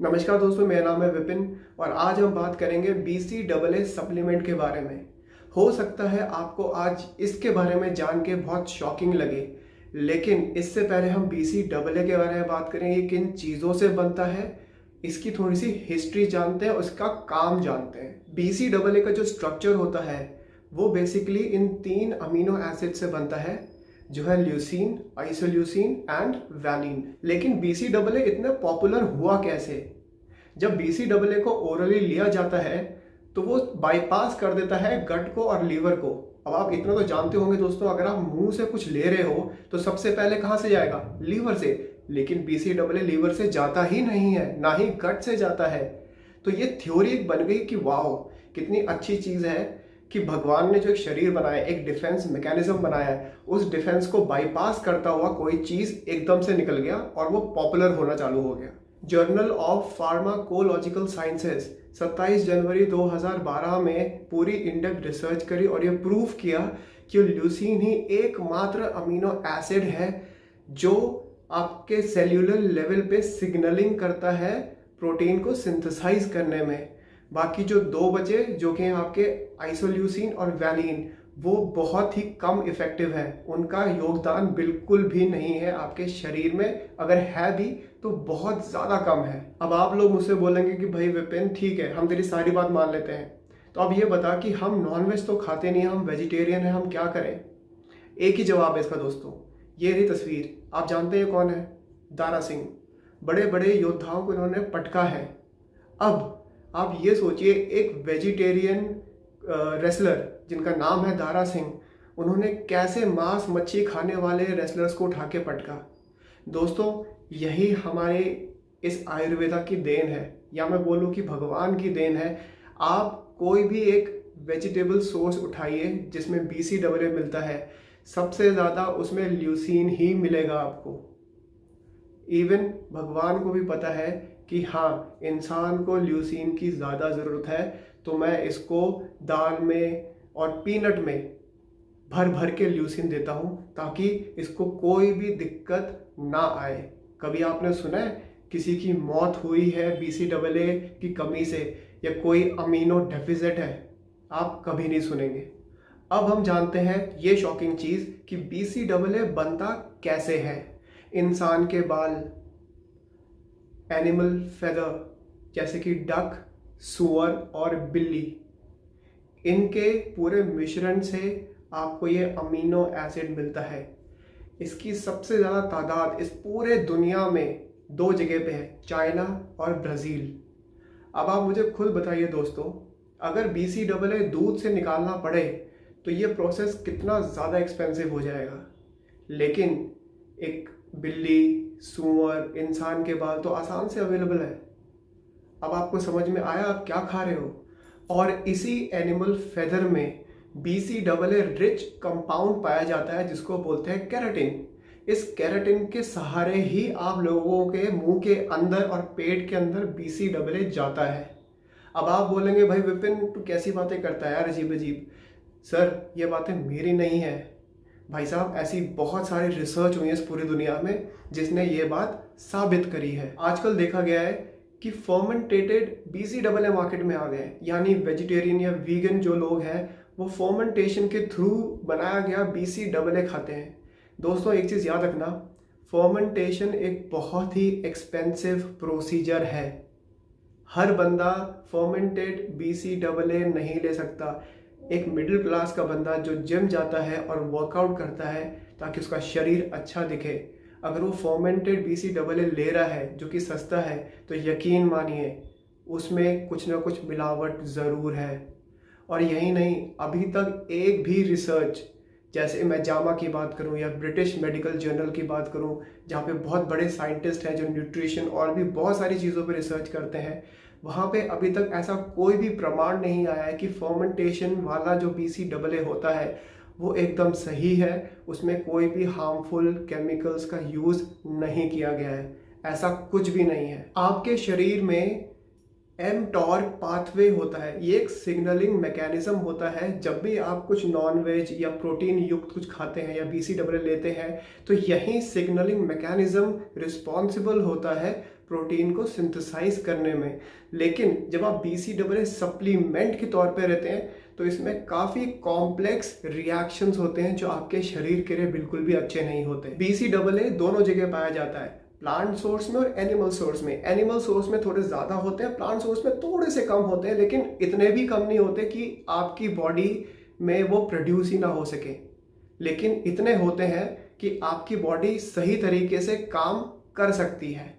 नमस्कार दोस्तों, मेरा नाम है विपिन और आज हम बात करेंगे BCAA सप्लीमेंट के बारे में। हो सकता है आपको आज इसके बारे में जान के बहुत शॉकिंग लगे, लेकिन इससे पहले हम BCAA के बारे में बात करेंगे। किन चीज़ों से बनता है, इसकी थोड़ी सी हिस्ट्री जानते हैं, उसका काम जानते हैं। BCAA का जो स्ट्रक्चर होता है वो बेसिकली इन 3 अमीनो एसिड से बनता है, जो है ल्यूसीन, आइसोल्यूसीन एंड वैलिन। लेकिन BCAA इतना पॉपुलर हुआ कैसे? जब BCAA को ओरली लिया जाता है तो वो बाईपास कर देता है गट को और लीवर को। अब आप इतना तो जानते होंगे दोस्तों, अगर आप मुंह से कुछ ले रहे हो तो सबसे पहले कहाँ से जाएगा? लीवर से। लेकिन BCAA लीवर से जाता ही नहीं है, ना ही गट से जाता है। तो ये थ्योरी बन गई कि वाओ, कितनी अच्छी चीज़ है कि भगवान ने जो एक शरीर बनाया, एक डिफेंस मैकेनिज्म बनाया है, उस डिफेंस को बाईपास करता हुआ कोई चीज़ एकदम से निकल गया और वो पॉपुलर होना चालू हो गया। जर्नल ऑफ फार्माकोलॉजिकल साइंसेस 27 जनवरी 2012 में पूरी इनडेप्थ रिसर्च करी और ये प्रूव किया कि ल्यूसीन ही एकमात्र अमीनो एसिड है जो आपके सेल्यूलर लेवल पे सिग्नलिंग करता है प्रोटीन को सिंथेसाइज करने में। बाकी जो 2 बचे, जो कि आपके आइसोल्यूसिन और वैलिन, वो बहुत ही कम इफेक्टिव है। उनका योगदान बिल्कुल भी नहीं है आपके शरीर में, अगर है भी तो बहुत ज़्यादा कम है। अब आप लोग मुझसे बोलेंगे कि भाई विपिन, ठीक है, हम तेरी सारी बात मान लेते हैं, तो अब ये बता कि हम नॉनवेज तो खाते नहीं, हम वेजिटेरियन हैं, हम क्या करें? एक ही जवाब है इसका दोस्तों, ये रही तस्वीर। आप जानते हैं कौन है? दारा सिंह। बड़े बड़े योद्धाओं को इन्होंने पटका है। अब आप ये सोचिए, एक वेजिटेरियन रेसलर जिनका नाम है दारा सिंह, उन्होंने कैसे मांस मच्छी खाने वाले रेसलर्स को उठा के पटका। दोस्तों, यही हमारे इस आयुर्वेदा की देन है, या मैं बोलूँ कि भगवान की देन है। आप कोई भी एक वेजिटेबल सोर्स उठाइए जिसमें BCAA मिलता है, सबसे ज़्यादा उसमें ल्यूसीन ही मिलेगा आपको। इवन भगवान को भी पता है कि हाँ, इंसान को ल्यूसीन की ज़्यादा ज़रूरत है, तो मैं इसको दाल में और पीनट में भर भर के ल्यूसीन देता हूँ ताकि इसको कोई भी दिक्कत ना आए। कभी आपने सुना है किसी की मौत हुई है BCAA की कमी से, या कोई अमीनो डेफिसिट है? आप कभी नहीं सुनेंगे। अब हम जानते हैं ये शॉकिंग चीज़ कि BCAA बनता कैसे है। इंसान के बाल, एनिमल फेदर जैसे कि डक, सुअर और बिल्ली, इनके पूरे मिश्रण से आपको ये अमीनो एसिड मिलता है। इसकी सबसे ज़्यादा तादाद इस पूरे दुनिया में 2 जगह पे है, चाइना और ब्राज़ील। अब आप मुझे खुद बताइए दोस्तों, अगर BCAA दूध से निकालना पड़े तो ये प्रोसेस कितना ज़्यादा एक्सपेंसिव हो जाएगा। लेकिन एक बिल्ली, सूअर, इंसान के बाल तो आसान से अवेलेबल है। अब आपको समझ में आया आप क्या खा रहे हो? और इसी एनिमल फेदर में BCAA रिच कंपाउंड पाया जाता है जिसको बोलते हैं केराटिन। इस केराटिन के सहारे ही आप लोगों के मुंह के अंदर और पेट के अंदर BCAA जाता है। अब आप बोलेंगे भाई विपिन, तू कैसी बातें करता है यार, अजीब अजीब। सर, ये बातें मेरी नहीं है भाई साहब, ऐसी बहुत सारी रिसर्च हुई है इस पूरी दुनिया में जिसने ये बात साबित करी है। आजकल देखा गया है कि फर्मेंटेटेड BCAA मार्केट में आ गए हैं, यानी वेजिटेरियन या वीगन जो लोग हैं वो फर्मेंटेशन के थ्रू बनाया गया BCAA खाते हैं। दोस्तों, एक चीज़ याद रखना, फर्मेंटेशन एक बहुत ही एक्सपेंसिव प्रोसीजर है। हर बंदा फर्मेंटेड BCAA नहीं ले सकता। एक मिडिल क्लास का बंदा जो जिम जाता है और वर्कआउट करता है ताकि उसका शरीर अच्छा दिखे, अगर वो फर्मेंटेड BCAA ले रहा है जो कि सस्ता है, तो यकीन मानिए उसमें कुछ ना कुछ मिलावट ज़रूर है। और यही नहीं, अभी तक एक भी रिसर्च, जैसे मैं जामा की बात करूं या ब्रिटिश मेडिकल जर्नल की बात करूं, जहां पे बहुत बड़े साइंटिस्ट हैं जो न्यूट्रिशन और भी बहुत सारी चीज़ों पे रिसर्च करते हैं, वहाँ पे अभी तक ऐसा कोई भी प्रमाण नहीं आया है कि फर्मेंटेशन वाला जो BCAA होता है वो एकदम सही है, उसमें कोई भी हार्मफुल केमिकल्स का यूज़ नहीं किया गया है। ऐसा कुछ भी नहीं है। आपके शरीर में mTOR पाथवे होता है, ये एक सिग्नलिंग मैकेनिज्म होता है। जब भी आप कुछ नॉन वेज या प्रोटीन युक्त कुछ खाते हैं या BCAA लेते हैं, तो यही सिग्नलिंग मैकेनिज्म रिस्पॉन्सिबल होता है प्रोटीन को सिंथेसाइज करने में। लेकिन जब आप BCAA सप्लीमेंट के तौर पे रहते हैं तो इसमें काफ़ी कॉम्प्लेक्स रिएक्शंस होते हैं जो आपके शरीर के लिए बिल्कुल भी अच्छे नहीं होते। BCAA दोनों जगह पाया जाता है, प्लांट सोर्स में और एनिमल सोर्स में। एनिमल सोर्स में थोड़े ज़्यादा होते हैं, प्लांट सोर्स में थोड़े से कम होते हैं, लेकिन इतने भी कम नहीं होते कि आपकी बॉडी में वो प्रोड्यूस ही ना हो सके। लेकिन इतने होते हैं कि आपकी बॉडी सही तरीके से काम कर सकती है।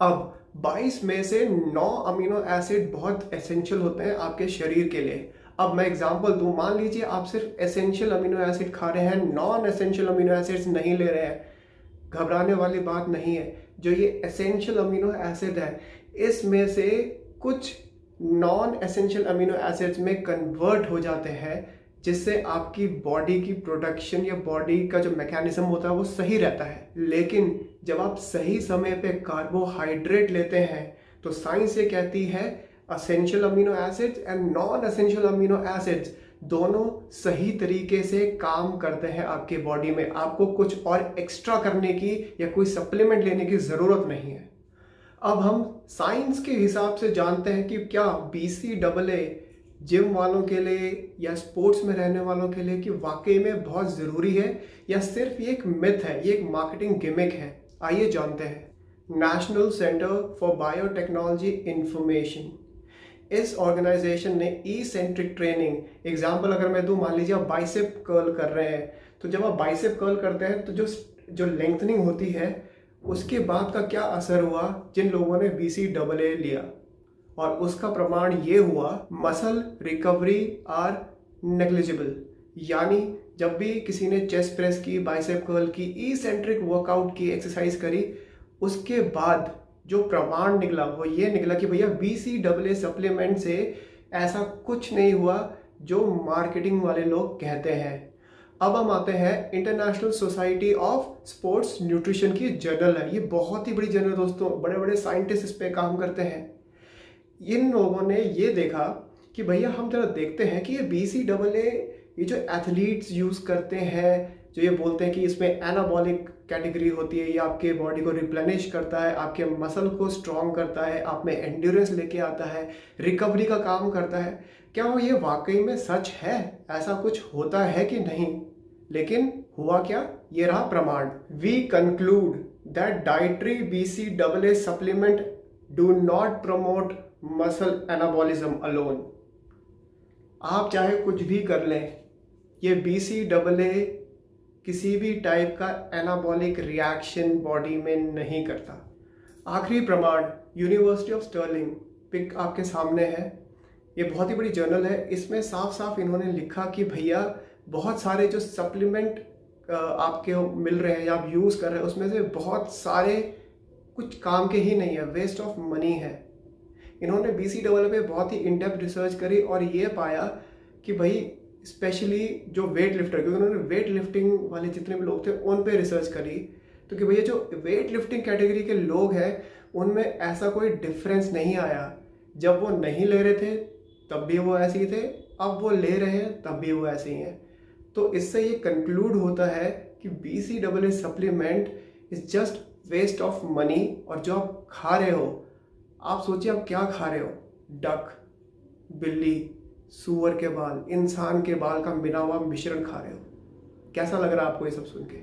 अब 22 में से 9 अमीनो एसिड बहुत एसेंशियल होते हैं आपके शरीर के लिए। अब मैं एग्जांपल दूं, मान लीजिए आप सिर्फ एसेंशियल अमीनो एसिड खा रहे हैं, नॉन एसेंशियल अमीनो एसिड्स नहीं ले रहे हैं। घबराने वाली बात नहीं है। जो ये एसेंशियल अमीनो एसिड है, इसमें से कुछ नॉन एसेंशियल अमीनो एसिड्स में कन्वर्ट हो जाते हैं, जिससे आपकी बॉडी की प्रोडक्शन या बॉडी का जो मैकेनिज्म होता है वो सही रहता है। लेकिन जब आप सही समय पे कार्बोहाइड्रेट लेते हैं तो साइंस ये कहती है essential amino acids and non essential amino acids दोनों सही तरीके से काम करते हैं आपके बॉडी में। आपको कुछ और एक्स्ट्रा करने की या कोई सप्लीमेंट लेने की ज़रूरत नहीं है। अब हम साइंस के हिसाब से जानते हैं कि क्या BCAA जिम वालों के लिए या स्पोर्ट्स में रहने वालों के लिए कि वाकई में बहुत ज़रूरी है या सिर्फ ये एक मिथ है, ये एक मार्केटिंग गिमिक है। आइए जानते हैं। National centre for biotechnology information, इस ऑर्गेनाइजेशन ने ई-सेंट्रिक ट्रेनिंग, एग्जाम्पल अगर मैं दूं, मान लीजिए आप बाइसेप कर्ल कर रहे हैं, तो जब आप बाइसेप कर्ल करते हैं तो जो लेंथनिंग होती है उसके बाद का क्या असर हुआ जिन लोगों ने BCAA लिया, और उसका प्रमाण ये हुआ मसल रिकवरी आर नेग्लिजिबल। यानी जब भी किसी ने चेस्ट प्रेस की, बाइसेप कर्ल की, ई-सेंट्रिक वर्कआउट की, एक्सरसाइज करी, उसके बाद जो प्रमाण निकला वो ये निकला कि भैया BCAA सप्लीमेंट से ऐसा कुछ नहीं हुआ जो मार्केटिंग वाले लोग कहते हैं। अब हम आते हैं international society of sports nutrition की जर्नल है। ये बहुत ही बड़ी जर्नल दोस्तों, बड़े बड़े साइंटिस्ट इस पे काम करते हैं। इन लोगों ने ये देखा कि भैया हम जरा देखते हैं कि ये BCAA ये जो एथलीट्स यूज़ करते हैं, जो ये बोलते हैं कि इसमें एनाबॉलिक कैटेगरी होती है, ये आपके बॉडी को रिप्लेनिश करता है, आपके मसल को स्ट्रॉन्ग करता है, आप में एंड्योरेंस लेके आता है, रिकवरी का काम करता है। क्या वो ये वाकई में सच है? ऐसा कुछ होता है कि नहीं? लेकिन हुआ क्या? ये रहा प्रमाण। We conclude that dietary BCAA supplement do not promote muscle anabolism alone. आप चाहे कुछ भी कर लें, ये BCAA किसी भी टाइप का एनाबॉलिक रिएक्शन बॉडी में नहीं करता। आखिरी प्रमाण यूनिवर्सिटी ऑफ स्टर्लिंग, पिक आपके सामने है, ये बहुत ही बड़ी जर्नल है। इसमें साफ साफ इन्होंने लिखा कि भैया बहुत सारे जो सप्लीमेंट आपके मिल रहे हैं या आप यूज़ कर रहे हैं, उसमें से बहुत सारे कुछ काम के ही नहीं है, वेस्ट ऑफ मनी है। इन्होंने BCAA पे बहुत ही इन डेप्थ रिसर्च करी और ये पाया कि भाई स्पेशली जो वेट लिफ्टर, क्योंकि उन्होंने वेट लिफ्टिंग वाले जितने भी लोग थे उन पे रिसर्च करी, तो कि भैया जो वेट लिफ्टिंग कैटेगरी के लोग हैं उनमें ऐसा कोई डिफरेंस नहीं आया। जब वो नहीं ले रहे थे तब भी वो ऐसे ही थे, अब वो ले रहे हैं तब भी वो ऐसे ही हैं। तो इससे ये कंक्लूड होता है कि BCAA supplement is just waste of money. और जो आप खा रहे हो, आप सोचिए आप क्या खा रहे हो, डक, बिल्ली, सूअर के बाल, इंसान के बाल का मिला हुआ मिश्रण खा रहे हो। कैसा लग रहा है आपको ये सब सुन के?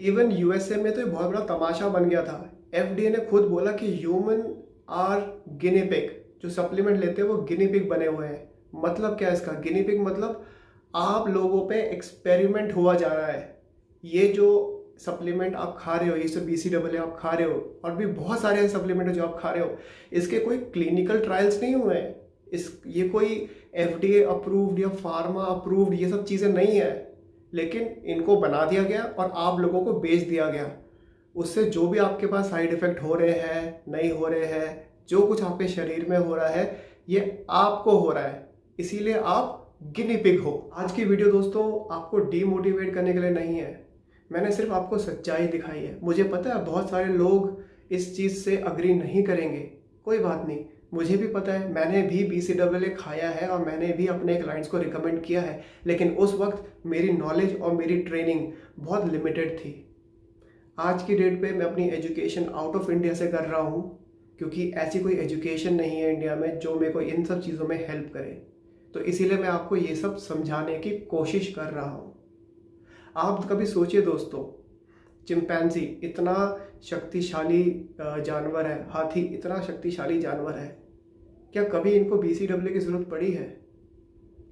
इवन USA में तो ये बहुत बड़ा तमाशा बन गया था। FDA ने खुद बोला कि ह्यूमन आर गिनी पिग, जो सप्लीमेंट लेते हैं वो गिनी पिग बने हुए हैं। मतलब क्या है इसका? गिनी पिग मतलब आप लोगों पे एक्सपेरिमेंट हुआ जा रहा है। ये जो सप्लीमेंट आप खा रहे हो, ये सब BCAA आप खा रहे हो, और भी बहुत सारे सप्लीमेंट जो आप खा रहे हो, इसके कोई क्लिनिकल ट्रायल्स नहीं हुए हैं। ये कोई FDA अप्रूव्ड या फार्मा अप्रूव्ड ये सब चीज़ें नहीं है, लेकिन इनको बना दिया गया और आप लोगों को बेच दिया गया। उससे जो भी आपके पास साइड इफ़ेक्ट हो रहे हैं, नहीं हो रहे हैं, जो कुछ आपके शरीर में हो रहा है ये आपको हो रहा है, इसीलिए आप गिनी पिग हो। आज की वीडियो दोस्तों आपको डीमोटिवेट करने के लिए नहीं है, मैंने सिर्फ आपको सच्चाई दिखाई है। मुझे पता है बहुत सारे लोग इस चीज़ से अग्री नहीं करेंगे, कोई बात नहीं, मुझे भी पता है, मैंने भी BCAA खाया है और मैंने भी अपने क्लाइंट्स को रिकमेंड किया है, लेकिन उस वक्त मेरी नॉलेज और मेरी ट्रेनिंग बहुत लिमिटेड थी। आज की डेट पे मैं अपनी एजुकेशन आउट ऑफ इंडिया से कर रहा हूँ, क्योंकि ऐसी कोई एजुकेशन नहीं है इंडिया में जो मेरे को इन सब चीज़ों में हेल्प करे। तो इसीलिए मैं आपको ये सब समझाने की कोशिश कर रहा हूँ। आप कभी सोचिए दोस्तों, चिंपैंजी इतना शक्तिशाली जानवर है, हाथी इतना शक्तिशाली जानवर है, क्या कभी इनको BCAA की ज़रूरत पड़ी है?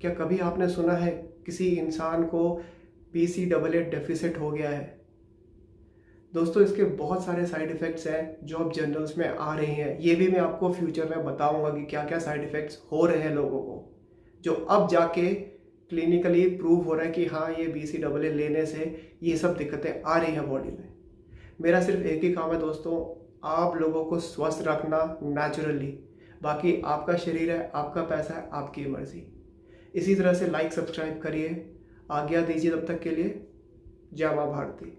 क्या कभी आपने सुना है किसी इंसान को BCAA डेफिसिट हो गया है? दोस्तों, इसके बहुत सारे साइड इफ़ेक्ट्स हैं जो अब जर्नल्स में आ रही हैं। ये भी मैं आपको फ्यूचर में बताऊंगा कि क्या क्या साइड इफ़ेक्ट्स हो रहे हैं लोगों को, जो अब जाके क्लिनिकली प्रूव हो रहा है कि हाँ, ये BCAA लेने से ये सब दिक्कतें आ रही हैं बॉडी में। मेरा सिर्फ एक ही काम है दोस्तों, आप लोगों को स्वस्थ रखना नेचुरली। बाकी आपका शरीर है, आपका पैसा है, आपकी मर्जी। इसी तरह से लाइक सब्सक्राइब करिए, आज्ञा दीजिए तब तक के लिए। जय माँ भारती।